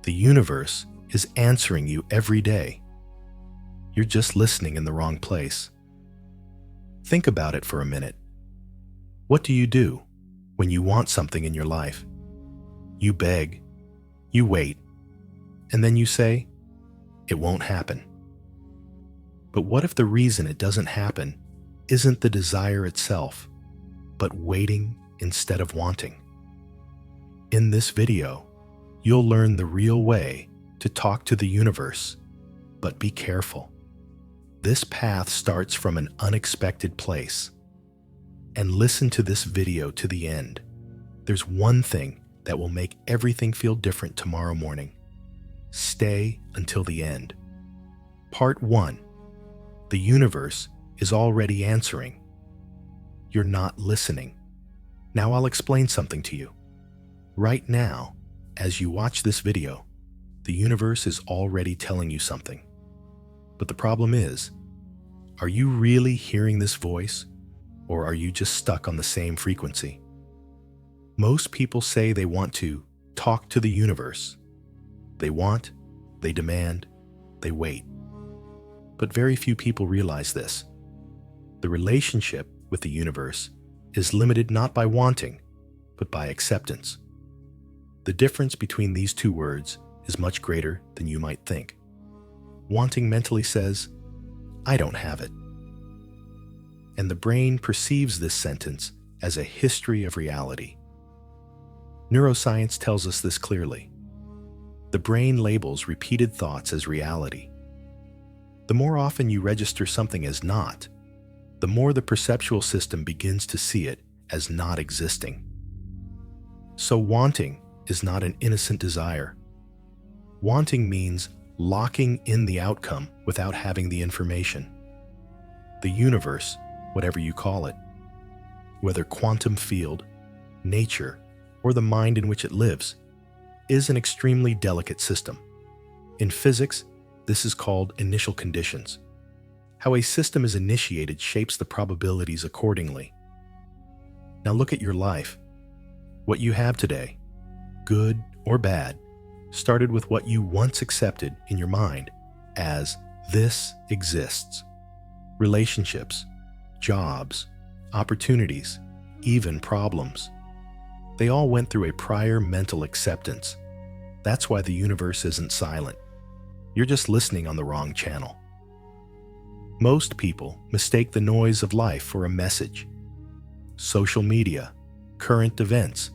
The universe is answering you every day. You're just listening in the wrong place. Think about it for a minute. What do you do when you want something in your life? You beg, you wait, and then you say, "It won't happen." But what if the reason it doesn't happen isn't the desire itself, but waiting instead of wanting? In this video, you'll learn the real way to talk to the universe, but be careful. This path starts from an unexpected place. And listen to this video to the end. There's one thing that will make everything feel different tomorrow morning. Stay until the end. Part 1. The universe is already answering. You're not listening. Now I'll explain something to you. Right now, as you watch this video, the universe is already telling you something. But the problem is, are you really hearing this voice, or are you just stuck on the same frequency? Most people say they want to talk to the universe. They want, they demand, they wait. But very few people realize this. The relationship with the universe is limited not by wanting, but by acceptance. The difference between these two words is much greater than you might think. Wanting mentally says, "I don't have it." And the brain perceives this sentence as a history of reality. Neuroscience tells us this clearly. The brain labels repeated thoughts as reality. The more often you register something as not, the more the perceptual system begins to see it as not existing. So wanting is not an innocent desire. Wanting means locking in the outcome without having the information. The universe, whatever you call it, whether quantum field, nature, or the mind in which it lives, is an extremely delicate system. In physics, this is called initial conditions. How a system is initiated shapes the probabilities accordingly. Now look at your life. What you have today, good or bad, started with what you once accepted in your mind as "this exists." Relationships, jobs, opportunities, even problems. They all went through a prior mental acceptance. That's why the universe isn't silent. You're just listening on the wrong channel. Most people mistake the noise of life for a message. Social media, current events,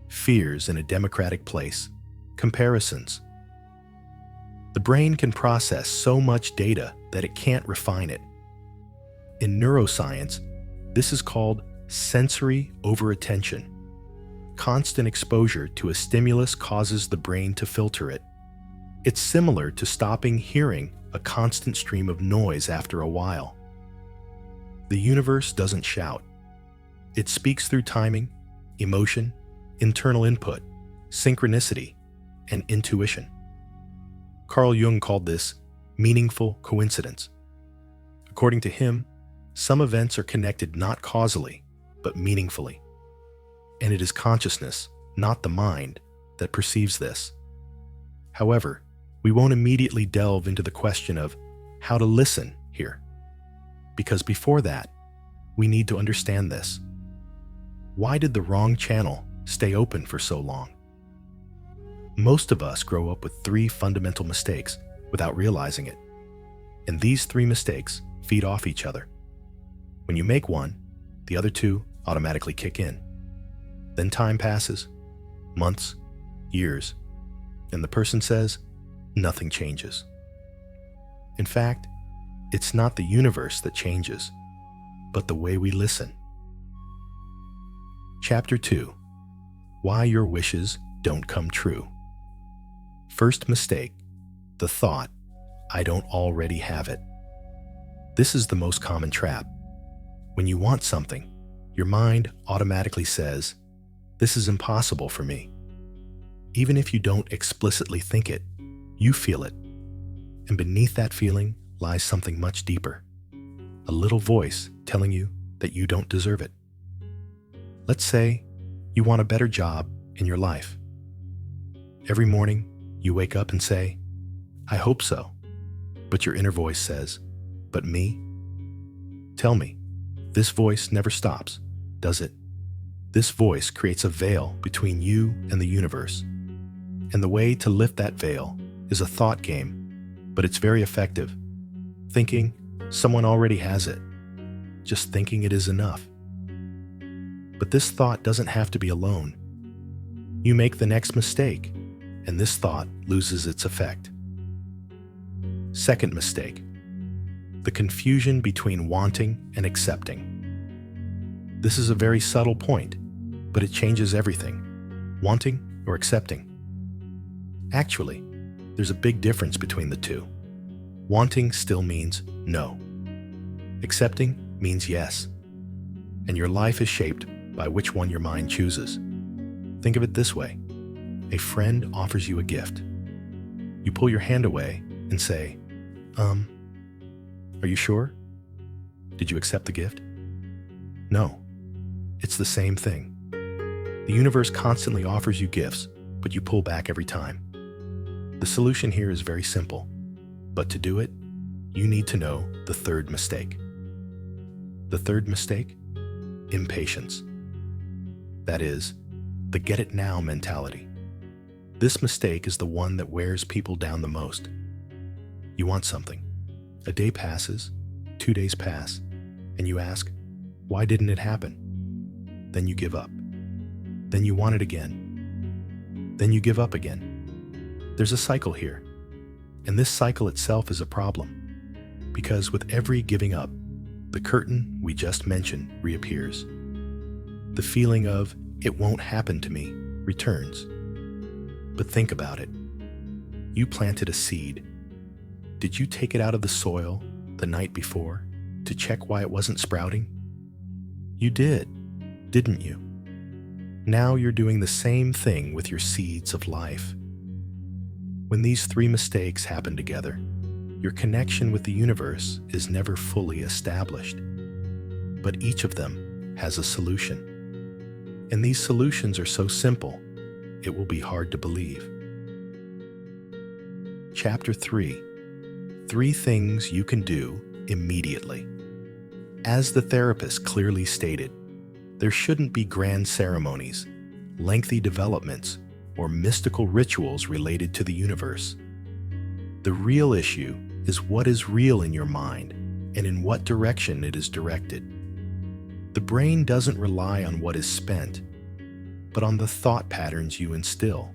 fears in a democratic place, comparisons. The brain can process so much data that it can't refine it. In neuroscience, this is called sensory overattention. Constant exposure to a stimulus causes the brain to filter it. It's similar to stopping hearing a constant stream of noise after a while. The universe doesn't shout. It speaks through timing, emotion, internal input, synchronicity, and intuition. Carl Jung called this meaningful coincidence. According to him, some events are connected not causally, but meaningfully. And it is consciousness, not the mind, that perceives this. However, we won't immediately delve into the question of how to listen here, because before that, we need to understand this. Why did the wrong channel stay open for so long? Most of us grow up with 3 fundamental mistakes without realizing it, and these 3 mistakes feed off each other. When you make one, the other 2 automatically kick in. Then time passes, months, years, and the person says, nothing changes. In fact, it's not the universe that changes, but the way we listen. Chapter 2. Why your wishes don't come true. First mistake, the thought, "I don't already have it." This is the most common trap. When you want something, your mind automatically says, "This is impossible for me." Even if you don't explicitly think it, you feel it. And beneath that feeling lies something much deeper. A little voice telling you that you don't deserve it. Let's say you want a better job in your life. Every morning, You wake up and say, I hope so. But your inner voice says, but me? Tell me, this voice never stops, does it? This voice creates a veil between you and the universe. And the way to lift that veil is a thought game, but it's very effective. Thinking someone already has it. Just thinking it is enough. But this thought doesn't have to be alone. You make the next mistake, and this thought loses its effect. Second mistake, the confusion between wanting and accepting. This is a very subtle point, but it changes everything. Wanting or accepting. Actually, there's a big difference between the two. Wanting still means no. Accepting means yes. And your life is shaped by which one your mind chooses. Think of it this way. A friend offers you a gift. You pull your hand away and say, are you sure? Did you accept the gift? No. It's the same thing. The universe constantly offers you gifts, but you pull back every time. The solution here is very simple, but to do it, you need to know the third mistake. The third mistake? Impatience. That is, the get it now mentality. This mistake is the one that wears people down the most. You want something. A day passes, 2 days pass, and you ask, why didn't it happen? Then you give up. Then you want it again. Then you give up again. There's a cycle here, and this cycle itself is a problem, because with every giving up, the curtain we just mentioned reappears. The feeling of, it won't happen to me, returns. But think about it. You planted a seed. Did you take it out of the soil the night before to check why it wasn't sprouting? You did, didn't you? Now you're doing the same thing with your seeds of life. When these three mistakes happen together, your connection with the universe is never fully established. But each of them has a solution. And these solutions are so simple, it will be hard to believe. Chapter 3. 3 things you can do immediately. As the therapist clearly stated, there shouldn't be grand ceremonies, lengthy developments, or mystical rituals related to the universe. The real issue is what is real in your mind and in what direction it is directed. The brain doesn't rely on what is spent, but on the thought patterns you instill.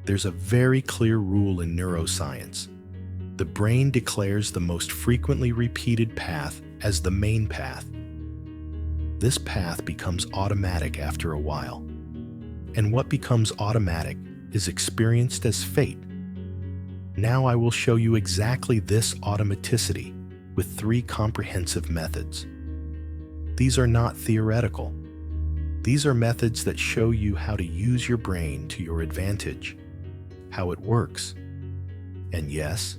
There's a very clear rule in neuroscience. The brain declares the most frequently repeated path as the main path. This path becomes automatic after a while. And what becomes automatic is experienced as fate. Now I will show you exactly this automaticity with 3 comprehensive methods. These are not theoretical. These are methods that show you how to use your brain to your advantage, how it works. And yes,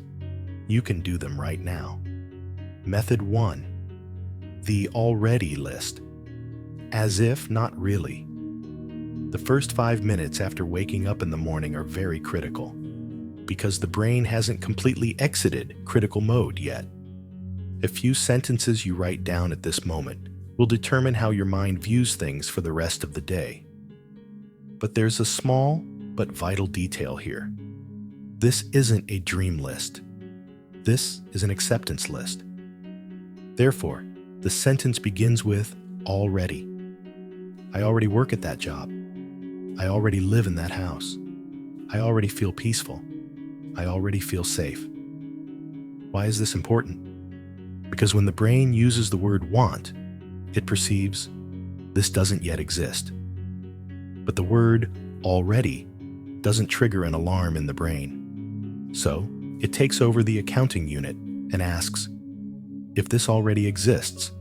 you can do them right now. Method 1. The already list. As if, not really. The first 5 minutes after waking up in the morning are very critical, because the brain hasn't completely exited critical mode yet. A few sentences you write down at this moment will determine how your mind views things for the rest of the day. But there's a small but vital detail here. This isn't a dream list. This is an acceptance list. Therefore, the sentence begins with already. I already work at that job. I already live in that house. I already feel peaceful. I already feel safe. Why is this important? Because when the brain uses the word want, it perceives this doesn't yet exist. But the word already doesn't trigger an alarm in the brain. So, it takes over the accounting unit and asks, if this already exists,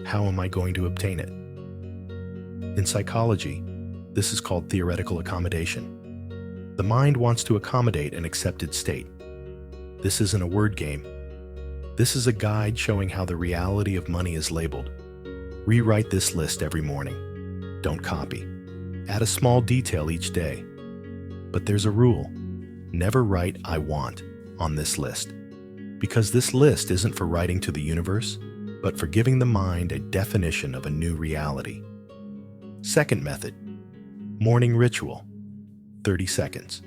how am I going to obtain it? In psychology, this is called theoretical accommodation. The mind wants to accommodate an accepted state. This isn't a word game. This is a guide showing how the reality of money is labeled. Rewrite this list every morning. Don't copy. Add a small detail each day. But there's a rule. Never write "I want" on this list, because this list isn't for writing to the universe, but for giving the mind a definition of a new reality. Second method, morning ritual, 30 seconds.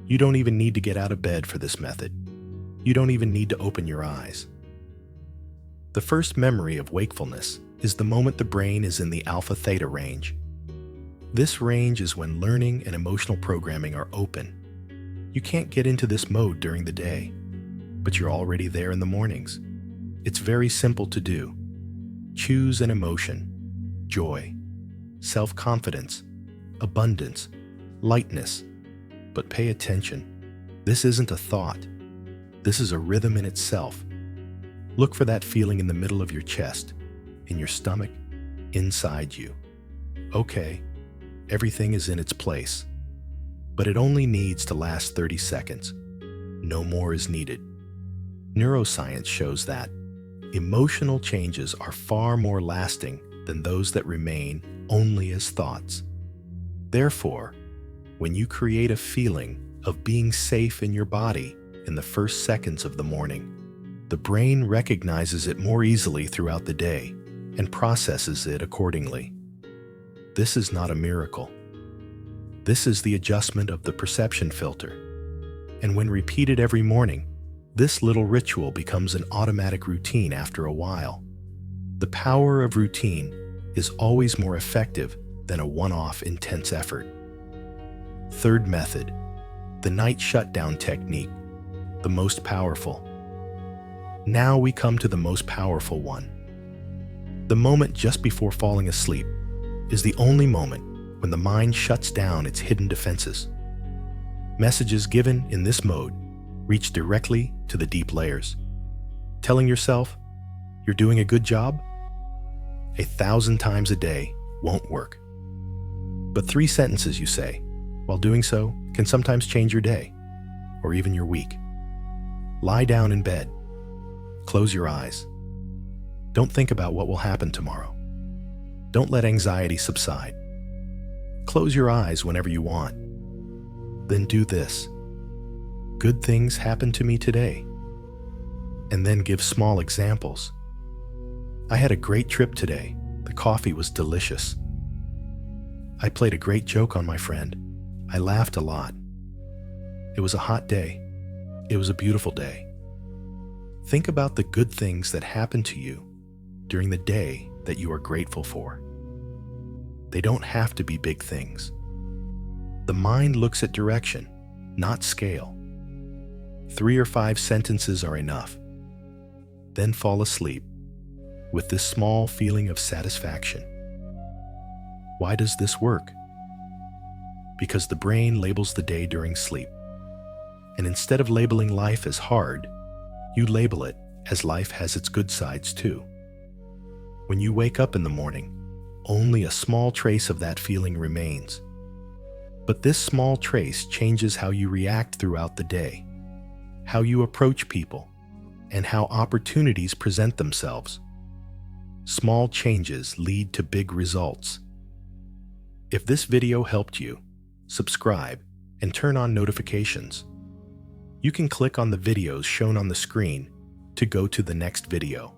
You don't even need to get out of bed for this method. You don't even need to open your eyes. The first memory of wakefulness is the moment the brain is in the alpha-theta range. This range is when learning and emotional programming are open. You can't get into this mode during the day, but you're already there in the mornings. It's very simple to do. Choose an emotion: joy, self-confidence, abundance, lightness. But pay attention. This isn't a thought. This is a rhythm in itself. Look for that feeling in the middle of your chest, in your stomach, inside you. Okay, everything is in its place, but it only needs to last 30 seconds. No more is needed. Neuroscience shows that emotional changes are far more lasting than those that remain only as thoughts. Therefore, when you create a feeling of being safe in your body in the first seconds of the morning, the brain recognizes it more easily throughout the day and processes it accordingly. This is not a miracle. This is the adjustment of the perception filter. And when repeated every morning, this little ritual becomes an automatic routine after a while. The power of routine is always more effective than a one-off intense effort. Third method, the night shutdown technique, the most powerful. Now we come to the most powerful one. The moment just before falling asleep is the only moment when the mind shuts down its hidden defenses. Messages given in this mode reach directly to the deep layers. Telling yourself you're doing a good job 1,000 times a day won't work. But 3 sentences you say while doing so can sometimes change your day, or even your week. Lie down in bed. Close your eyes. Don't think about what will happen tomorrow. Don't let anxiety subside. Close your eyes whenever you want. Then do this. Good things happened to me today. And then give small examples. I had a great trip today. The coffee was delicious. I played a great joke on my friend. I laughed a lot. It was a hot day. It was a beautiful day. Think about the good things that happened to you during the day that you are grateful for. They don't have to be big things. The mind looks at direction, not scale. 3 or 5 sentences are enough. Then fall asleep with this small feeling of satisfaction. Why does this work? Because the brain labels the day during sleep. And instead of labeling life as hard, you label it as life has its good sides too. When you wake up in the morning, only a small trace of that feeling remains. But this small trace changes how you react throughout the day, how you approach people, and how opportunities present themselves. Small changes lead to big results. If this video helped you, subscribe and turn on notifications. You can click on the videos shown on the screen to go to the next video.